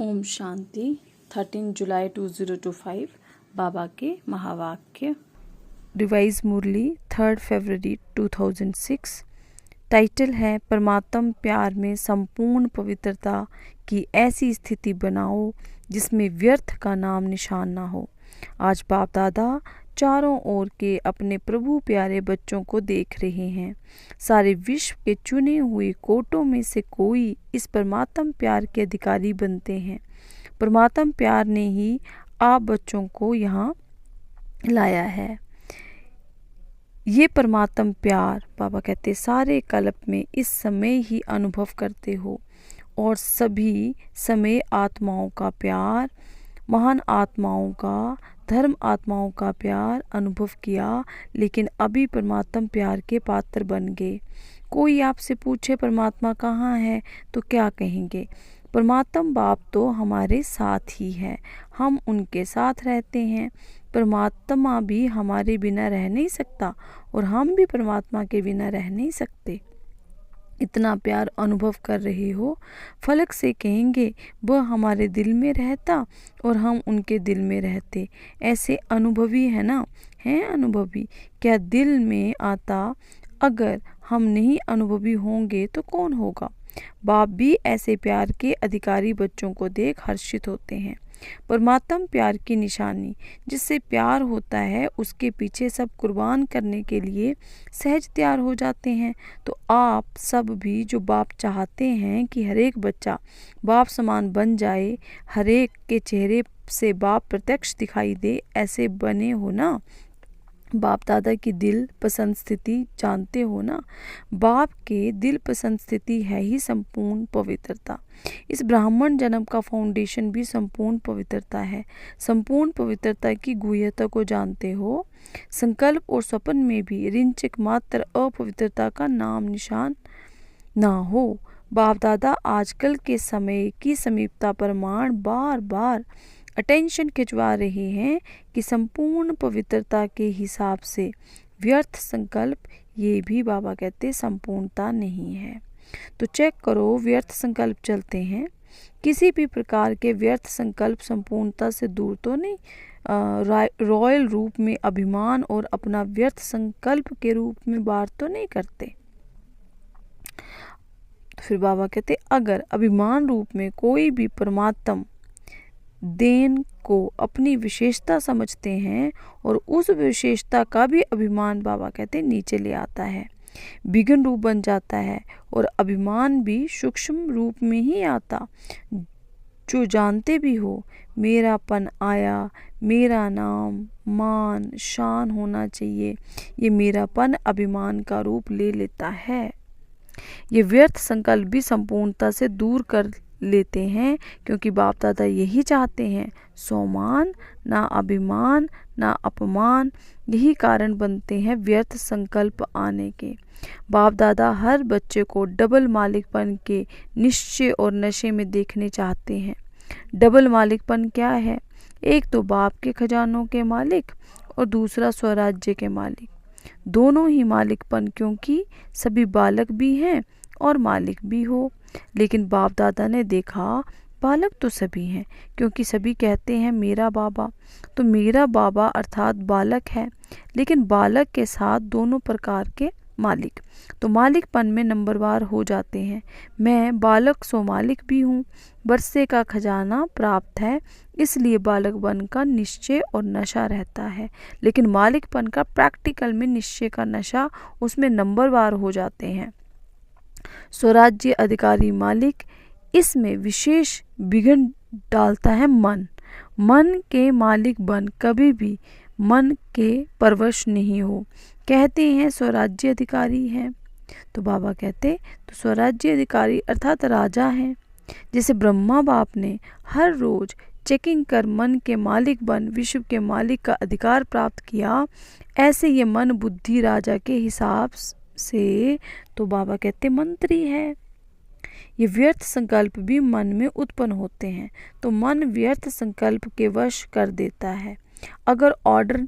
ओम शांति 13 जुलाई 2025 बाबा के महावाक्य। रिवाइज मुरली 3 फरवरी 2006। टाइटल है परमात्म प्यार में संपूर्ण पवित्रता की ऐसी स्थिति बनाओ जिसमें व्यर्थ का नाम निशान ना हो। आज बाप दादा चारों ओर के अपने प्रभु प्यारे बच्चों को देख रहे हैं। सारे विश्व के चुने हुए कोटों में से कोई इस परमात्म प्यार के अधिकारी बनते हैं। परमात्म प्यार ने ही आप बच्चों को यहाँ लाया है। ये परमात्म प्यार बाबा कहते सारे कल्प में इस समय ही अनुभव करते हो और सभी समय आत्माओं का प्यार, महान आत्माओं का, धर्म आत्माओं का प्यार अनुभव किया, लेकिन अभी परमात्म प्यार के पात्र बन गए। कोई आपसे पूछे परमात्मा कहाँ है तो क्या कहेंगे? परमात्म बाप तो हमारे साथ ही है, हम उनके साथ रहते हैं। परमात्मा भी हमारे बिना रह नहीं सकता और हम भी परमात्मा के बिना रह नहीं सकते। इतना प्यार अनुभव कर रहे हो, फलक से कहेंगे वह हमारे दिल में रहता और हम उनके दिल में रहते। ऐसे अनुभवी है ना, हैं अनुभवी। क्या दिल में आता? अगर हम नहीं अनुभवी होंगे तो कौन होगा? बाप भी ऐसे प्यार के अधिकारी बच्चों को देख हर्षित होते हैं। परमात्म प्यार की निशानी जिससे प्यार होता है उसके पीछे सब कुर्बान करने के लिए सहज तैयार हो जाते हैं। तो आप सब भी जो बाप चाहते हैं कि हर एक बच्चा बाप समान बन जाए, हर एक के चेहरे से बाप प्रत्यक्ष दिखाई दे, ऐसे बने हो ना। बाप दादा की दिल पसंद स्थिति जानते हो ना। बाप के दिल पसंद स्थिति है ही संपूर्ण पवित्रता। इस ब्राह्मण जन्म का फाउंडेशन भी संपूर्ण पवित्रता है। संपूर्ण पवित्रता की गुह्यता को जानते हो। संकल्प और स्वप्न में भी रिंचक मात्र अपवित्रता का नाम निशान ना हो। बाप दादा आजकल के समय की समीपता प्रमाण बार बार अटेंशन खिंचवा रहे हैं कि संपूर्ण पवित्रता के हिसाब से व्यर्थ संकल्प, ये भी बाबा कहते संपूर्णता नहीं है। तो चेक करो, व्यर्थ संकल्प चलते हैं। किसी भी प्रकार के व्यर्थ संकल्प संपूर्णता से दूर तो नहीं, रॉयल रूप में अभिमान और अपना व्यर्थ संकल्प के रूप में बार तो नहीं करते। तो फिर बाबा कहते अगर अभिमान रूप में कोई भी परमात्म देन को अपनी विशेषता समझते हैं और उस विशेषता का भी अभिमान बाबा कहते नीचे ले आता है, विघ्न रूप बन जाता है। और अभिमान भी सूक्ष्म रूप में ही आता। जो जानते भी हो मेरापन आया, मेरा नाम मान शान होना चाहिए, ये मेरापन अभिमान का रूप ले लेता है। ये व्यर्थ संकल्प भी संपूर्णता से दूर कर लेते हैं, क्योंकि बाप दादा यही चाहते हैं, सोमान ना अभिमान ना अपमान। यही कारण बनते हैं व्यर्थ संकल्प आने के। बाप दादा हर बच्चे को डबल मालिकपन के निश्चय और नशे में देखने चाहते हैं। डबल मालिकपन क्या है? एक तो बाप के खजानों के मालिक और दूसरा स्वराज्य के मालिक। दोनों ही मालिकपन, क्योंकि सभी बालक भी हैं और मालिक भी हो। लेकिन बाप दादा ने देखा बालक तो सभी हैं, क्योंकि सभी कहते हैं मेरा बाबा। तो मेरा बाबा अर्थात बालक है, लेकिन बालक के साथ दोनों प्रकार के मालिक। तो मालिकपन में नंबरवार हो जाते हैं। मैं बालक सो मालिक भी हूँ। बरसे का खजाना प्राप्त है, इसलिए बालक बन का निश्चय और नशा रहता है। लेकिन मालिकपन का प्रैक्टिकल में निश्चय का नशा, उसमें नंबरवार हो जाते हैं। स्वराज्य अधिकारी मालिक, इसमें विशेष विघ्न डालता है मन। मन के मालिक बन कभी भी मन के परवश नहीं हो। कहते हैं स्वराज्य अधिकारी हैं, तो बाबा कहते तो स्वराज्य अधिकारी अर्थात राजा हैं। जैसे ब्रह्मा बाप ने हर रोज चेकिंग कर मन के मालिक बन विश्व के मालिक का अधिकार प्राप्त किया, ऐसे ये मन बुद्धि राजा के हिसाब से तो बाबा कहते मंत्री है। ये व्यर्थ संकल्प भी मन में उत्पन्न होते हैं, तो मन व्यर्थ संकल्प के वश कर देता है। अगर ऑर्डर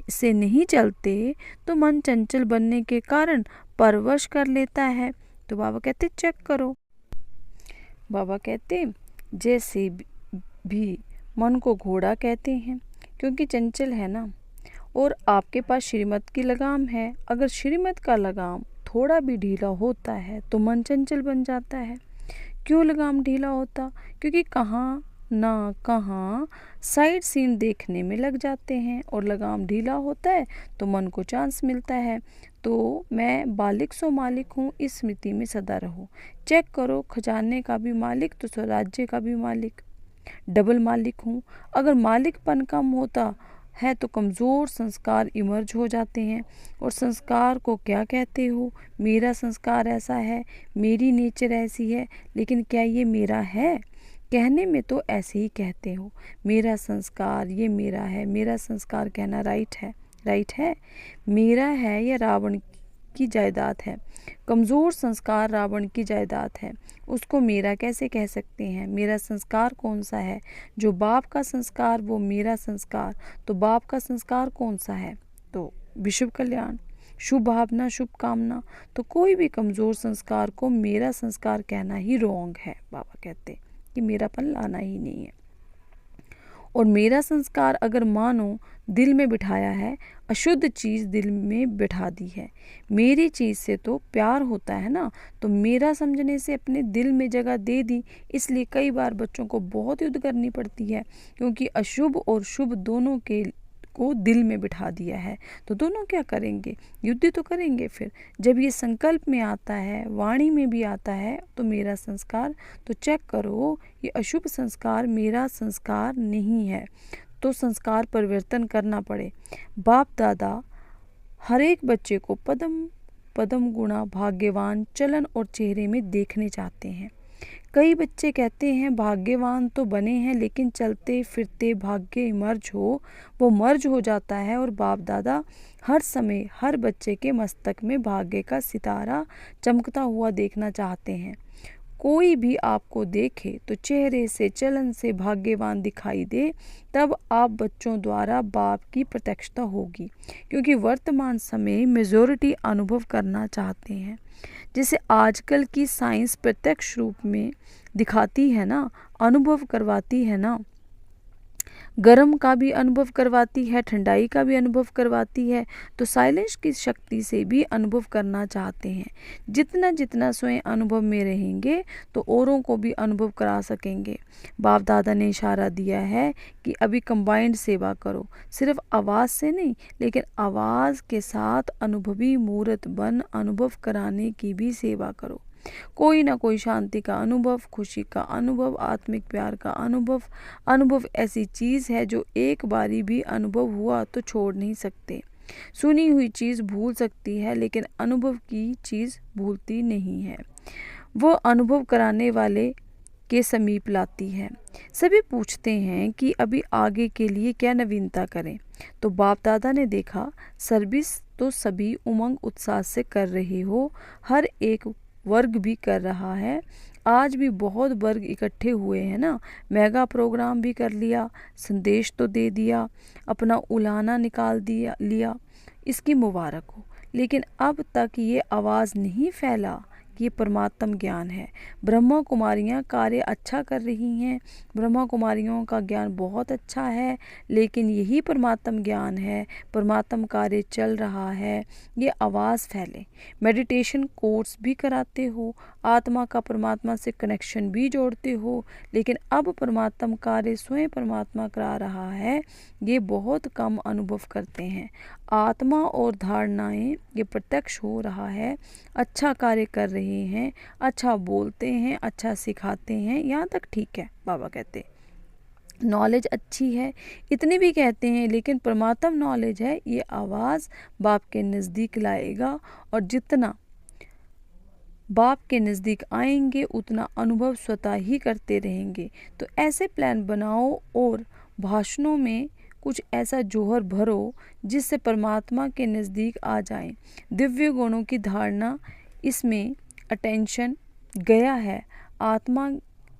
से नहीं चलते तो मन चंचल बनने के कारण परवश कर लेता है। तो बाबा कहते चेक करो। बाबा कहते जैसे भी मन को घोड़ा कहते हैं क्योंकि चंचल है ना। और आपके पास श्रीमत की लगाम है। अगर श्रीमत का लगाम थोड़ा भी ढीला होता है तो मन चंचल बन जाता है। क्यों लगाम ढीला होता? क्योंकि कहाँ ना कहाँ साइड सीन देखने में लग जाते हैं और लगाम ढीला होता है तो मन को चांस मिलता है। तो मैं बालिक सो मालिक हूँ, इस स्मृति में सदा रहो। चेक करो, खजाने का भी मालिक तो स्वराज्य का भी मालिक, डबल मालिक हूँ। अगर मालिकपन कम होता है तो कमज़ोर संस्कार इमर्ज हो जाते हैं। और संस्कार को क्या कहते हो? मेरा संस्कार ऐसा है, मेरी नेचर ऐसी है, लेकिन क्या ये मेरा है? कहने में तो ऐसे ही कहते हो, मेरा संस्कार ये मेरा है। मेरा संस्कार कहना राइट है? राइट है? मेरा है या रावण की जायदाद है? कमज़ोर संस्कार रावण की जायदाद है, उसको मेरा कैसे कह सकते हैं? मेरा संस्कार कौन सा है? जो बाप का संस्कार वो मेरा संस्कार। तो बाप का संस्कार कौन सा है? तो विश्व कल्याण, शुभ भावना, शुभ कामना। तो कोई भी कमज़ोर संस्कार को मेरा संस्कार कहना ही रॉन्ग है। बाबा कहते कि मेरापन लाना ही नहीं है। और मेरा संस्कार अगर मानो दिल में बिठाया है, अशुद्ध चीज़ दिल में बिठा दी है। मेरी चीज़ से तो प्यार होता है ना, तो मेरा समझने से अपने दिल में जगह दे दी। इसलिए कई बार बच्चों को बहुत युद्ध करनी पड़ती है, क्योंकि अशुभ और शुभ दोनों के को दिल में बिठा दिया है। तो दोनों क्या करेंगे? युद्ध तो करेंगे। फिर जब ये संकल्प में आता है, वाणी में भी आता है, तो मेरा संस्कार, तो चेक करो ये अशुभ संस्कार मेरा संस्कार नहीं है। तो संस्कार परिवर्तन करना पड़े। बाप दादा हर एक बच्चे को पदम पदम गुणा भाग्यवान चलन और चेहरे में देखने चाहते हैं। कई बच्चे कहते हैं भाग्यवान तो बने हैं, लेकिन चलते फिरते भाग्य मर्ज हो, वो मर्ज हो जाता है। और बाप दादा हर समय हर बच्चे के मस्तक में भाग्य का सितारा चमकता हुआ देखना चाहते हैं। कोई भी आपको देखे तो चेहरे से, चलन से भाग्यवान दिखाई दे, तब आप बच्चों द्वारा बाप की प्रत्यक्षता होगी। क्योंकि वर्तमान समय मेजॉरिटी अनुभव करना चाहते हैं। जैसे आजकल की साइंस प्रत्यक्ष रूप में दिखाती है ना, अनुभव करवाती है ना, गर्म का भी अनुभव करवाती है, ठंडाई का भी अनुभव करवाती है। तो साइलेंस की शक्ति से भी अनुभव करना चाहते हैं। जितना जितना स्वयं अनुभव में रहेंगे तो औरों को भी अनुभव करा सकेंगे। बाप दादा ने इशारा दिया है कि अभी कंबाइंड सेवा करो, सिर्फ आवाज़ से नहीं, लेकिन आवाज़ के साथ अनुभवी मूर्त बन अनुभव कराने की भी सेवा करो। कोई ना कोई शांति का अनुभव, खुशी का अनुभव, आत्मिक प्यार का अनुभव। अनुभव ऐसी चीज़ है जो एक बारी भी अनुभव हुआ तो छोड़ नहीं सकते। सुनी हुई चीज़ भूल सकती है, लेकिन अनुभव की चीज़ भूलती नहीं है। वो अनुभव कराने वाले के समीप लाती है। सभी पूछते हैं कि अभी आगे के लिए क्या नवीनता करें। तो बाप दादा ने देखा सर्विस तो सभी उमंग उत्साह से कर रहे हो, हर एक वर्ग भी कर रहा है। आज भी बहुत वर्ग इकट्ठे हुए हैं ना, मेगा प्रोग्राम भी कर लिया, संदेश तो दे दिया, अपना उलाना निकाल लिया, इसकी मुबारक हो। लेकिन अब तक ये आवाज़ नहीं फैला कि ये परमात्म ज्ञान है। ब्रह्मा कुमारियाँ कार्य अच्छा कर रही हैं, ब्रह्मा कुमारियों का ज्ञान बहुत अच्छा है, लेकिन यही परमात्म ज्ञान है, परमात्म कार्य चल रहा है, ये आवाज़ फैले। मेडिटेशन कोर्स भी कराते हो, आत्मा का परमात्मा से कनेक्शन भी जोड़ते हो, लेकिन अब परमात्म कार्य स्वयं परमात्मा करा रहा है, ये बहुत कम अनुभव करते हैं। आत्मा और धारणाएं ये प्रत्यक्ष हो रहा है, अच्छा कार्य कर रहे हैं, अच्छा बोलते हैं, अच्छा सिखाते हैं, यहाँ तक ठीक है। बाबा कहते नॉलेज अच्छी है, इतने भी कहते हैं, लेकिन परमात्म नॉलेज है, ये आवाज़ बाप के नज़दीक लाएगा। और जितना बाप के नज़दीक आएंगे उतना अनुभव स्वतः ही करते रहेंगे। तो ऐसे प्लान बनाओ और भाषणों में कुछ ऐसा जोहर भरो जिससे परमात्मा के नज़दीक आ जाएं। दिव्य गुणों की धारणा, इसमें अटेंशन गया है। आत्मा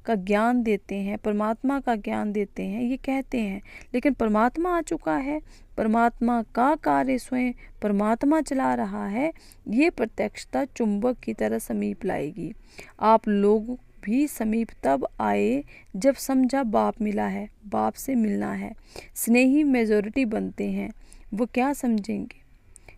का ज्ञान देते हैं, परमात्मा का ज्ञान देते हैं, ये कहते हैं, लेकिन परमात्मा आ चुका है, परमात्मा का कार्य स्वयं परमात्मा चला रहा है। ये प्रत्यक्षता चुंबक की तरह समीप लाएगी। आप लोग भी समीप तब आए जब समझा बाप मिला है, बाप से मिलना है। स्नेही मेजॉरिटी बनते हैं, वो क्या समझेंगे।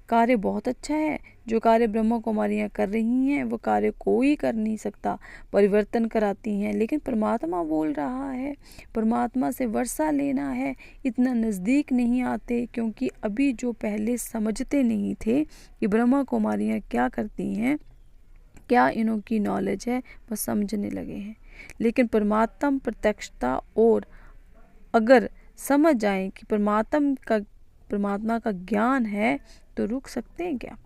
कार्य बहुत अच्छा है, जो कार्य ब्रह्मा कुमारियाँ कर रही हैं वो कार्य कोई कर नहीं सकता, परिवर्तन कराती हैं। लेकिन परमात्मा बोल रहा है, परमात्मा से वर्षा लेना है, इतना नज़दीक नहीं आते, क्योंकि अभी जो पहले समझते नहीं थे कि ब्रह्मा कुमारियाँ क्या करती हैं, क्या इन्हों की नॉलेज है, वो समझने लगे हैं। लेकिन परमात्मा प्रत्यक्षता और अगर समझ जाए कि परमात्मा का ज्ञान है तो रुक सकते हैं क्या।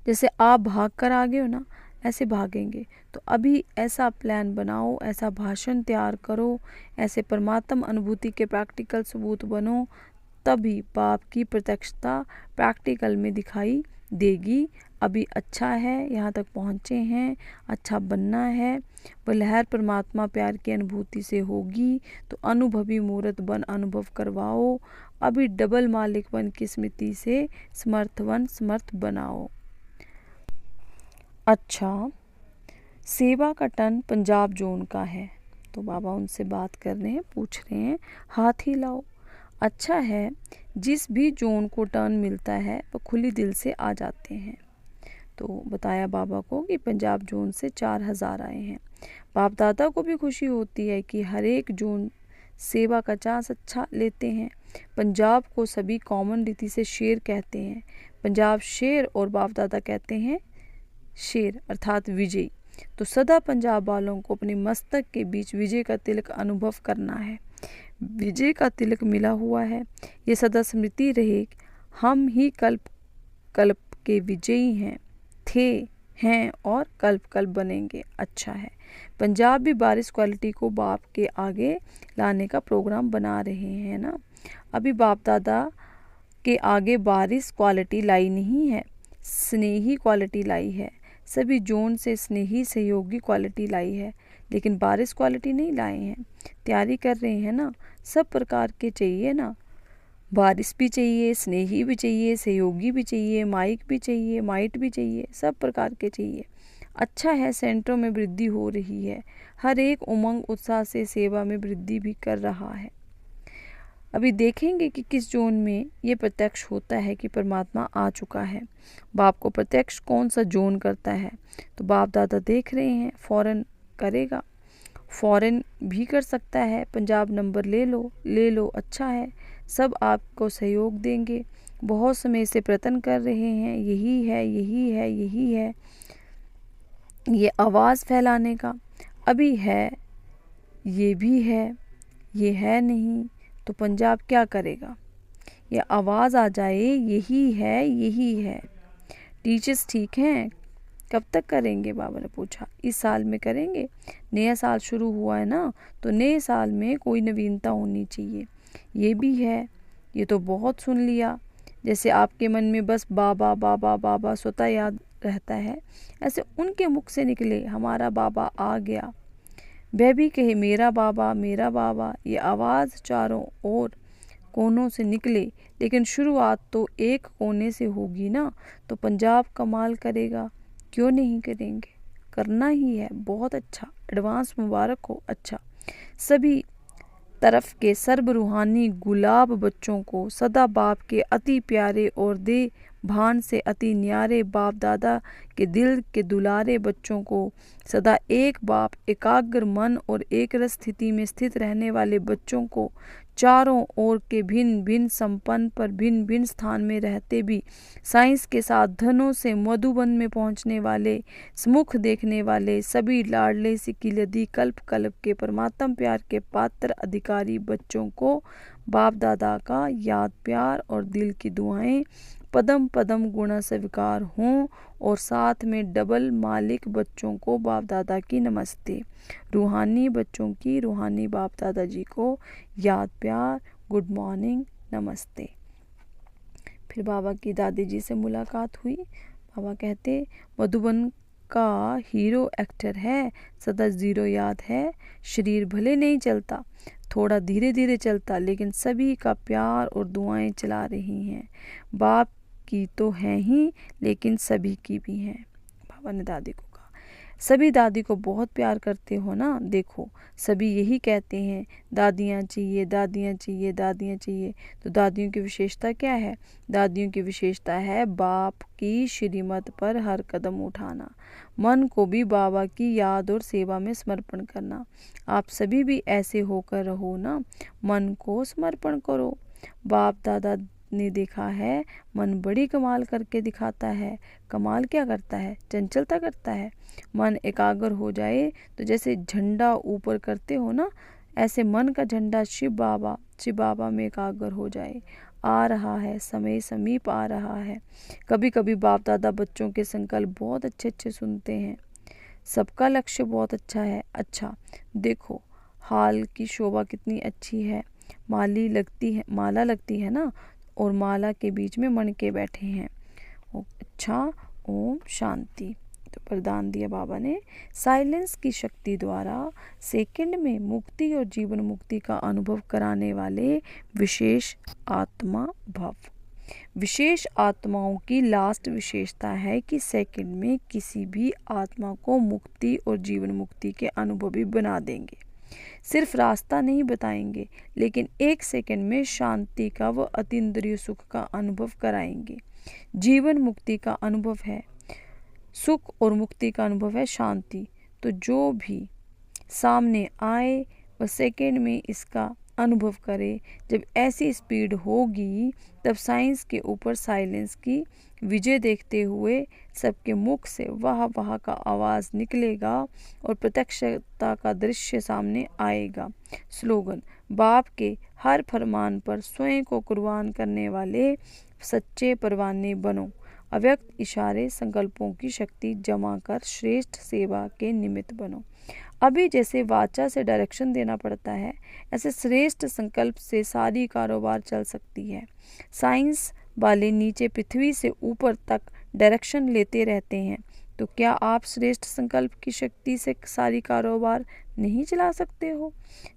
जैसे आप भाग कर आगे हो ना, ऐसे भागेंगे। तो अभी ऐसा प्लान बनाओ, ऐसा भाषण तैयार करो, ऐसे परमात्मा अनुभूति के प्रैक्टिकल सबूत बनो, तभी बाप की प्रत्यक्षता प्रैक्टिकल में दिखाई देगी। अभी अच्छा है, यहाँ तक पहुँचे हैं, अच्छा बनना है। वह लहर परमात्मा प्यार की अनुभूति से होगी, तो अनुभवी मूर्त बन अनुभव करवाओ। अभी डबल मालिक बन की स्मृति से समर्थ बनाओ। अच्छा, सेवा का टन पंजाब जोन का है। तो बाबा उनसे बात कर रहे हैं, पूछ रहे हैं, हाथ ही लाओ। अच्छा है, जिस भी जोन को टर्न मिलता है वो खुली दिल से आ जाते हैं। तो बताया बाबा को कि पंजाब जोन से 4000 आए हैं। बाप दादा को भी खुशी होती है कि हर एक जोन सेवा का चांस अच्छा लेते हैं। पंजाब को सभी कॉमन रीति से शेर कहते हैं। पंजाब शेर और बाप दादा कहते हैं शेर अर्थात विजयी। तो सदा पंजाब वालों को अपने मस्तक के बीच विजय का तिलक अनुभव करना है। विजय का तिलक मिला हुआ है, ये सदा स्मृति रहे, हम ही कल्प कल्प के विजयी हैं, थे, हैं और कल्प कल्प बनेंगे। अच्छा है, पंजाब भी बारिश क्वालिटी को बाप के आगे लाने का प्रोग्राम बना रहे हैं ना। अभी बाप दादा के आगे बारिश क्वालिटी लाई नहीं है, स्नेही क्वालिटी लाई है। सभी जोन से स्नेही सहयोगी क्वालिटी लाई है, लेकिन बारिश क्वालिटी नहीं लाए हैं। तैयारी कर रहे हैं ना, सब प्रकार के चाहिए ना, बारिश भी चाहिए, स्नेही भी चाहिए, सहयोगी भी चाहिए, माइक भी चाहिए, माइट भी चाहिए, सब प्रकार के चाहिए। अच्छा है, सेंटरों में वृद्धि हो रही है, हर एक उमंग उत्साह से सेवा में वृद्धि भी कर रहा है। अभी देखेंगे कि किस जोन में ये प्रत्यक्ष होता है कि परमात्मा आ चुका है। बाप को प्रत्यक्ष कौन सा जोन करता है, तो बाप दादा देख रहे हैं, फौरन करेगा, फौरन भी कर सकता है। पंजाब नंबर ले लो, अच्छा है, सब आपको सहयोग देंगे। बहुत समय से प्रयत्न कर रहे हैं, यही है ये आवाज़ फैलाने का। अभी है, ये भी है, ये है नहीं, तो पंजाब क्या करेगा। ये आवाज़ आ जाए, यही है। टीचर्स ठीक हैं, कब तक करेंगे, बाबा ने पूछा। इस साल में करेंगे, नया साल शुरू हुआ है ना, तो नए साल में कोई नवीनता होनी चाहिए। ये भी है, ये तो बहुत सुन लिया। जैसे आपके मन में बस बाबा बाबा बाबा स्वतः याद रहता है, ऐसे उनके मुख से निकले हमारा बाबा आ गया, वह भी कहे मेरा बाबा। ये आवाज़ चारों ओर कोनों से निकले, लेकिन शुरुआत तो एक कोने से होगी ना। तो पंजाब कमाल करेगा, क्यों नहीं करेंगे, करना ही है। बहुत अच्छा, एडवांस मुबारक हो। अच्छा, सभी तरफ के सर्व रूहानी गुलाब बच्चों को सदा बाप के अति प्यारे और दे भान से अति न्यारे बाप दादा के दिल के दुलारे बच्चों को सदा एक बाप एकाग्र मन और एक रस स्थिति में स्थित रहने वाले बच्चों को चारों ओर के भिन्न भिन्न संपन्न पर भिन्न भिन्न स्थान में रहते भी साइंस के साधनों से मधुबन में पहुंचने वाले, स्मुख देखने वाले सभी लाडले सिकिलदी कल्प कल्प के परमात्म प्यार के पात्र अधिकारी बच्चों को बाप दादा का याद प्यार और दिल की दुआएं पदम पदम गुणा स्वीकार हों, और साथ में डबल मालिक बच्चों को बाप दादा की नमस्ते, रूहानी बच्चों की रूहानी बाप दादा जी को याद प्यार, गुड मॉर्निंग, नमस्ते। फिर बाबा की दादी जी से मुलाकात हुई। बाबा कहते मधुबन का हीरो एक्टर है, सदा जीरो याद है। शरीर भले नहीं चलता, थोड़ा धीरे धीरे चलता, लेकिन सभी का प्यार और दुआएं चला रही हैं। बाप की तो हैं ही, लेकिन सभी की भी हैं। बाबा ने दादी को कहा, सभी दादी को बहुत प्यार करते हो ना। देखो सभी यही कहते हैं, दादियाँ चाहिए, दादियाँ चाहिए, दादियाँ चाहिए। तो दादियों की विशेषता क्या है? दादियों की विशेषता है बाप की श्रीमत पर हर कदम उठाना, मन को भी बाबा की याद और सेवा में समर्पण करना। आप सभी भी ऐसे होकर रहो ना, मन को समर्पण करो। बाप दादा ने देखा है, मन बड़ी कमाल करके दिखाता है। कमाल क्या करता है? चंचलता करता है। मन एकाग्र हो जाए तो जैसे झंडा ऊपर करते हो ना, ऐसे मन का झंडा शिव बाबा में एकाग्र हो जाए। आ रहा है समय, समीप आ रहा है। कभी कभी बाप दादा बच्चों के संकल्प बहुत अच्छे अच्छे सुनते हैं। सबका लक्ष्य बहुत अच्छा है। अच्छा देखो, हाल की शोभा कितनी अच्छी है। माला लगती है ना, और माला के बीच में मणके बैठे हैं। अच्छा, ओम शांति। तो वरदान दिया बाबा ने, साइलेंस की शक्ति द्वारा सेकंड में मुक्ति और जीवन मुक्ति का अनुभव कराने वाले विशेष आत्मा भव। विशेष आत्माओं की लास्ट विशेषता है कि सेकंड में किसी भी आत्मा को मुक्ति और जीवन मुक्ति के अनुभवी बना देंगे। सिर्फ रास्ता नहीं बताएंगे, लेकिन एक सेकंड में शांति का व अतीन्द्रिय सुख का अनुभव कराएंगे। जीवन मुक्ति का अनुभव है सुख और मुक्ति का अनुभव है शांति। तो जो भी सामने आए वह सेकंड में इसका अनुभव करे। जब ऐसी स्पीड होगी तब साइंस के ऊपर साइलेंस की विजय देखते हुए सबके मुख से वाह वाह का आवाज़ निकलेगा और प्रत्यक्षता का दृश्य सामने आएगा। स्लोगन, बाप के हर फरमान पर स्वयं को कुर्बान करने वाले सच्चे परवाने बनो। अव्यक्त इशारे संकल्पों की शक्ति जमा कर श्रेष्ठ सेवा के निमित्त बनो। अभी जैसे वाचा से डायरेक्शन देना पड़ता है, ऐसे श्रेष्ठ संकल्प से सारी कारोबार चल सकती है। साइंस वाले नीचे पृथ्वी से ऊपर तक डायरेक्शन लेते रहते हैं, तो क्या आप श्रेष्ठ संकल्प की शक्ति से सारी कारोबार नहीं चला सकते हो?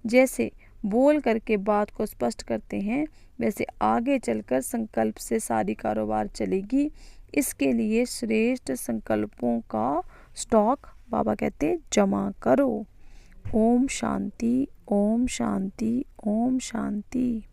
जैसे बोल करके बात को स्पष्ट करते हैं, वैसे आगे चलकर संकल्प से सारी कारोबार चलेगी। इसके लिए श्रेष्ठ संकल्पों का स्टॉक बाबा कहते जमा करो। ओम शांति, ओम शांति, ओम शांति।